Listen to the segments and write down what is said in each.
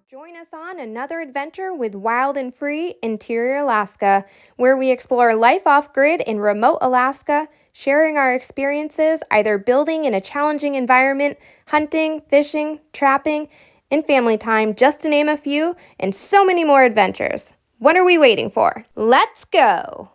Join us on another adventure with Wild and Free Interior Alaska, where we explore life off-grid in remote Alaska, sharing our experiences either building in a challenging environment, hunting, fishing, trapping, and family time, just to name a few, and so many more adventures. What are we waiting for? Let's go!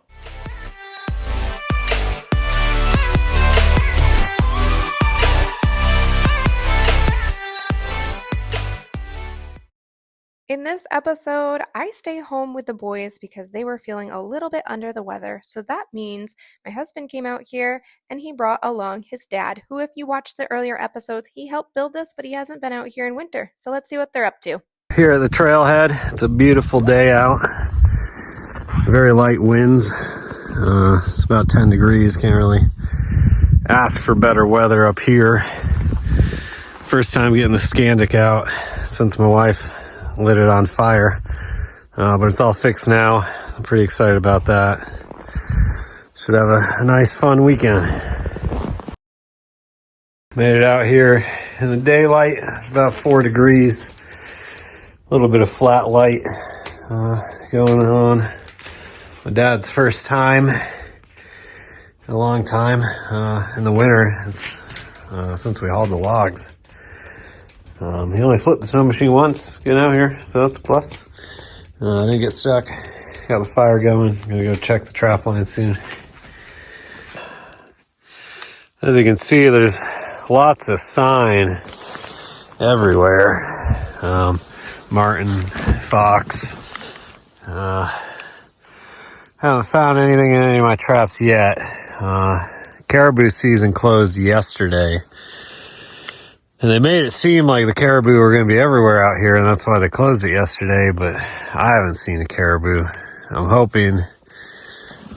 In this episode, I stay home with the boys because they were feeling a little bit under the weather. So that means my husband came out here and he brought along his dad, who, if you watched the earlier episodes, he helped build this, but he hasn't been out here in winter. So let's see what they're up to. Here at the trailhead, it's a beautiful day out. Very light winds. It's about 10 degrees. Can't really ask for better weather up here. First time getting the Scandic out since my wife lit it on fire, but it's all fixed now. I'm pretty excited about that. Should have a nice fun weekend. Made it out here in the daylight. It's about 4 degrees. A little bit of flat light going on. My dad's first time in a long time in the winter. It's since we hauled the logs. He only flipped the snow machine once getting out here, so that's a plus. I didn't get stuck. Got the fire going. Gonna go check the trap line soon. As you can see, there's lots of sign everywhere. Martin, fox. Haven't found anything in any of my traps yet. Caribou season closed yesterday. And they made it seem like the caribou were going to be everywhere out here, and that's why they closed it yesterday, but I haven't seen a caribou. I'm hoping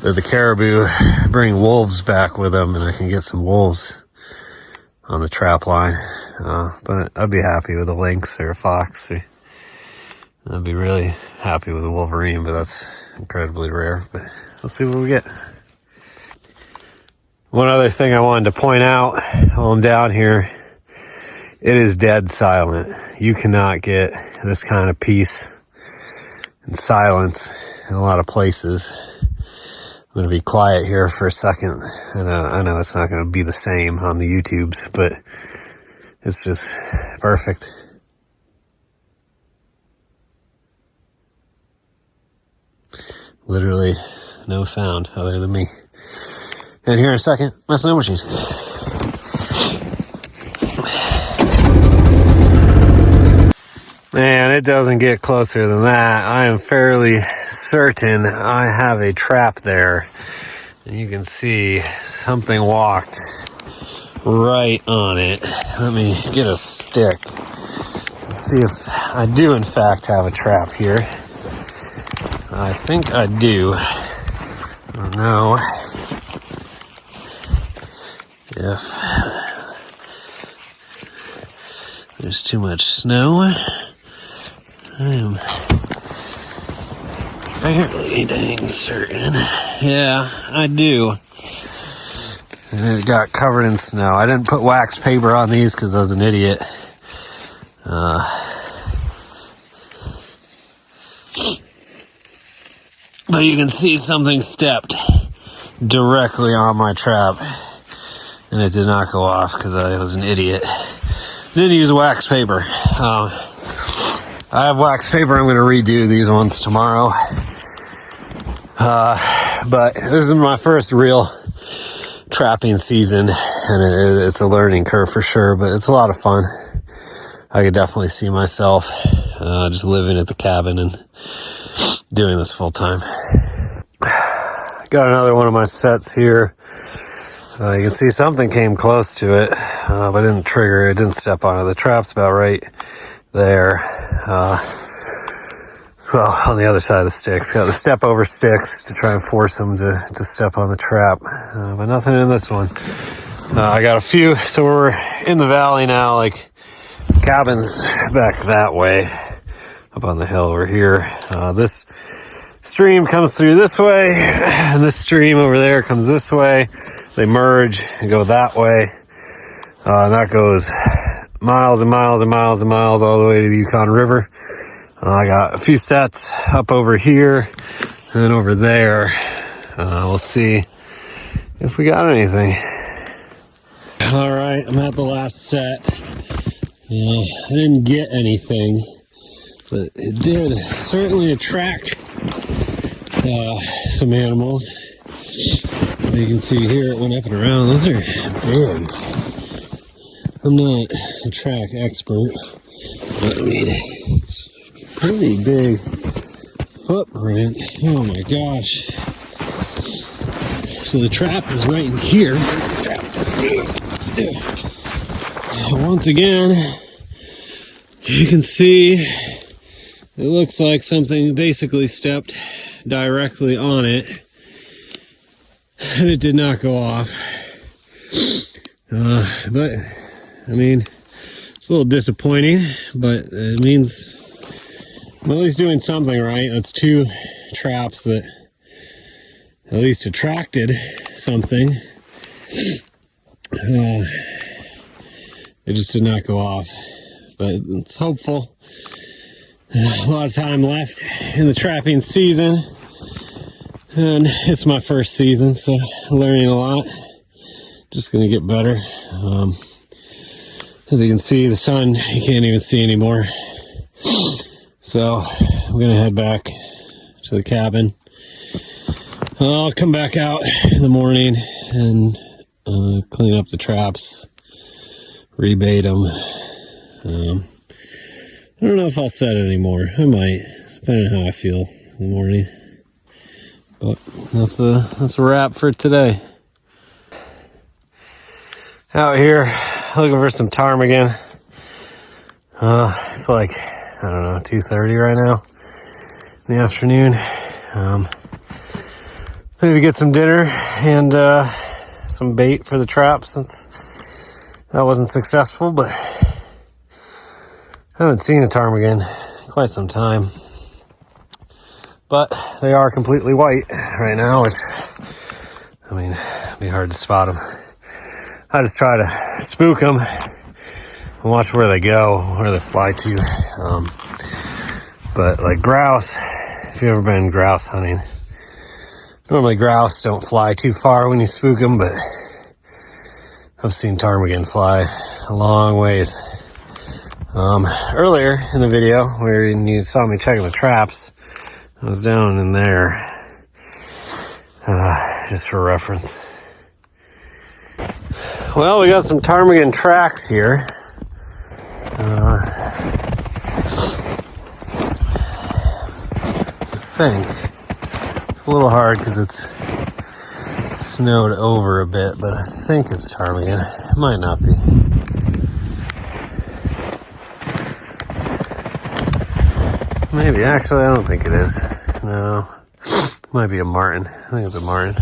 that the caribou bring wolves back with them, and I can get some wolves on the trap line. But I'd be happy with a lynx or a fox. I'd be really happy with a wolverine, but that's incredibly rare. But we'll see what we get. One other thing I wanted to point out while I'm down here, it is dead silent. You cannot get this kind of peace and silence in a lot of places. I'm going to be quiet here for a second. I know it's not going to be the same on the YouTubes, but it's just perfect. Literally no sound other than me. And here in a second, my snow machine. Man, it doesn't get closer than that. I am fairly certain I have a trap there. And you can see something walked right on it. Let me get a stick and see if I do in fact have a trap here. I think I do. I don't know if there's too much snow. I am fairly dang certain. Yeah, I do. And it got covered in snow. I didn't put wax paper on these because I was an idiot. But you can see something stepped directly on my trap. And it did not go off because I was an idiot. Didn't use wax paper. I have wax paper. I'm going to redo these ones tomorrow. But this is my first real trapping season, and it's a learning curve for sure, but it's a lot of fun. I could definitely see myself just living at the cabin and doing this full time. Got another one of my sets here. You can see something came close to it, but I didn't trigger it. It didn't step on it. The trap's about right there. Well, on the other side of the sticks. Got the step over sticks to try and force them to step on the trap. But nothing in this one. I got a few. So we're in the valley now, like cabins back that way. Up on the hill over here. This stream comes through this way, and this stream over there comes this way. They merge and go that way. And that goes miles and miles and miles and miles all the way to the Yukon River. I got a few sets up over here and then over there. We'll see if we got anything. All right, I'm at the last set. I didn't get anything, but it did certainly attract some animals. You can see here it went up and around. Those are big. I'm not a track expert, but I mean, it's a pretty big footprint. Oh my gosh. So the trap is right in here. Once again, you can see it looks like something basically stepped directly on it, and it did not go off. But I mean, it's a little disappointing, but it means I'm at least doing something right. That's 2 traps that at least attracted something. It just did not go off, but it's hopeful. A lot of time left in the trapping season, and it's my first season, so I'm learning a lot. Just gonna get better. As you can see, the sun you can't even see anymore. So I'm gonna head back to the cabin. I'll come back out in the morning and clean up the traps, rebait them. I don't know if I'll set it anymore. I might, depending on how I feel in the morning. But that's a wrap for today. Out here looking for some ptarmigan. It's like, I don't know, 2:30 right now in the afternoon. Maybe get some dinner and some bait for the trap, since that wasn't successful, but I haven't seen a ptarmigan in quite some time. But they are completely white right now, which, I mean, it'd be hard to spot them. I just try to spook them and watch where they go, where they fly to. But like grouse, if you've ever been grouse hunting, normally grouse don't fly too far when you spook them, but I've seen ptarmigan fly a long ways. Earlier in the video where you saw me checking the traps, I was down in there, just for reference. Well, we got some ptarmigan tracks here. I think it's a little hard because it's snowed over a bit, but I think it's ptarmigan. It might not be. Maybe. Actually, I don't think it is. No. It might be a martin. I think it's a martin.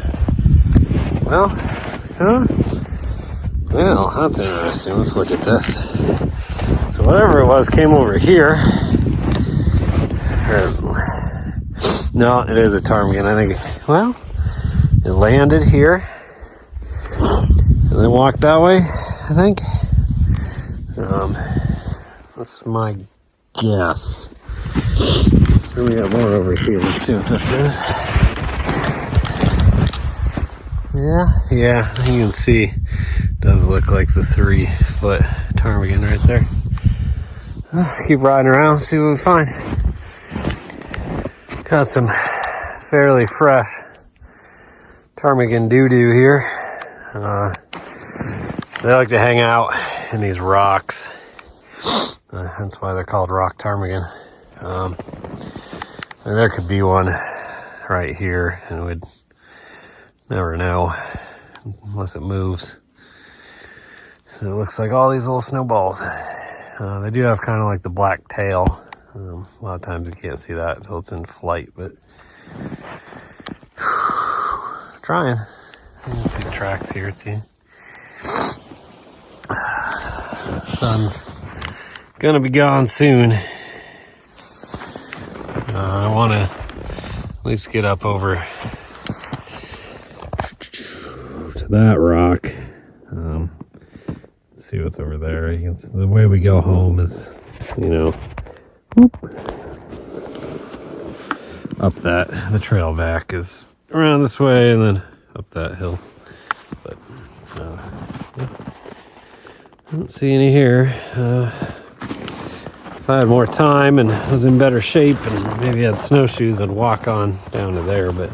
Well, well, that's interesting. Let's look at this. So whatever it was came over here. No, it is a ptarmigan. I think, well, it landed here and then walked that way, I think. That's my guess. Then we got more over here. Let's see what this is. Yeah, you can see it does look like the 3-foot ptarmigan right there. Keep riding around, see what we find. Got some fairly fresh ptarmigan doo-doo here. They like to hang out in these rocks. That's why they're called rock ptarmigan. There could be one right here, and we'd never know unless it moves. So it looks like all these little snowballs. They do have kind of like the black tail. A lot of times you can't see that until it's in flight, but trying. You can see the tracks here too. Sun's gonna be gone soon. I want to at least get up over to that rock. see what's over there. You can see the way we go home is, you know, whoop, up that. The trail back is around this way and then up that hill. But I don't see any here. If I had more time and was in better shape and maybe had snowshoes, I'd walk on down to there, but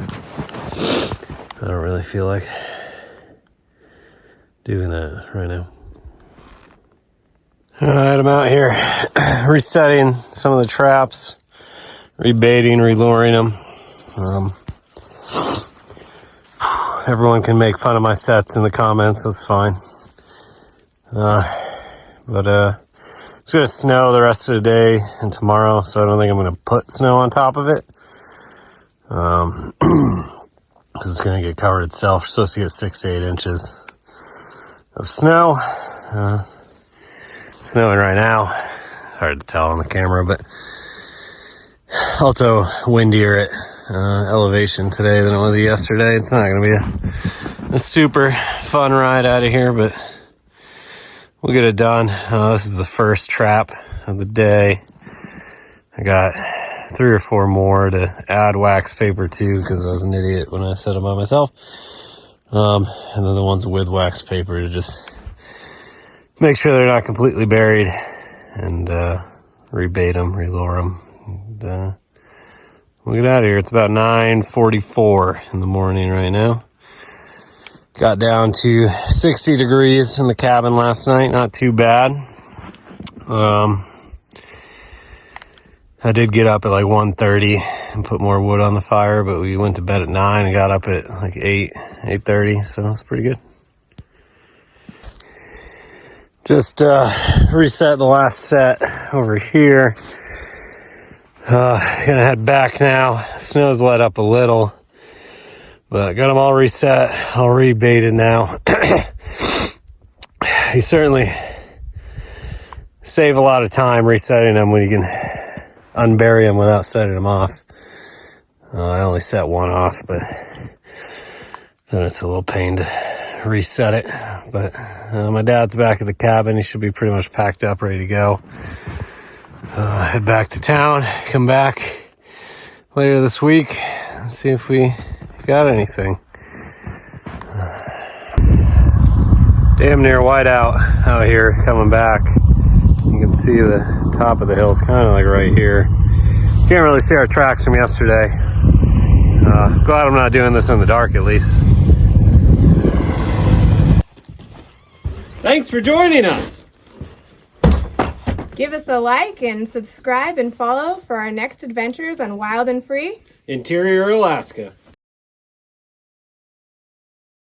I don't really feel like doing that right now. Alright, I'm out here resetting some of the traps, rebaiting, reluring them. Everyone can make fun of my sets in the comments, that's fine. But it's gonna snow the rest of the day and tomorrow, so I don't think I'm gonna put snow on top of it. Because it's gonna get covered itself. We're supposed to get 6 to 8 inches of snow. Snowing right now. Hard to tell on the camera, but also windier at elevation today than it was yesterday. It's not gonna be a super fun ride out of here, but we'll get it done. This is the first trap of the day. I got 3 or 4 more to add wax paper to because I was an idiot when I set them by myself. And then the ones with wax paper to just make sure they're not completely buried and rebait them, relure them. And, we'll get out of here. It's about 9:44 in the morning right now. Got down to 60 degrees in the cabin last night. Not too bad. I did get up at like 1:30 and put more wood on the fire, but we went to bed at 9 and got up at like 8:30, so it's pretty good. Just reset the last set over here. Gonna head back now. Snow's let up a little, but got them all reset, all rebaited now. You certainly save a lot of time resetting them when you can unbury them without setting them off. I only set one off, but then it's a little pain to reset it. But my dad's back at the cabin. He should be pretty much packed up, ready to go. Head back to town, come back later this week and see if we got anything. Damn near white out here coming back. You can see the top of the hill. It's kind of like right here. Can't really see our tracks from yesterday. Glad I'm not doing this in the dark at least. Thanks for joining us. Give us a like and subscribe and follow for our next adventures on Wild and Free Interior Alaska.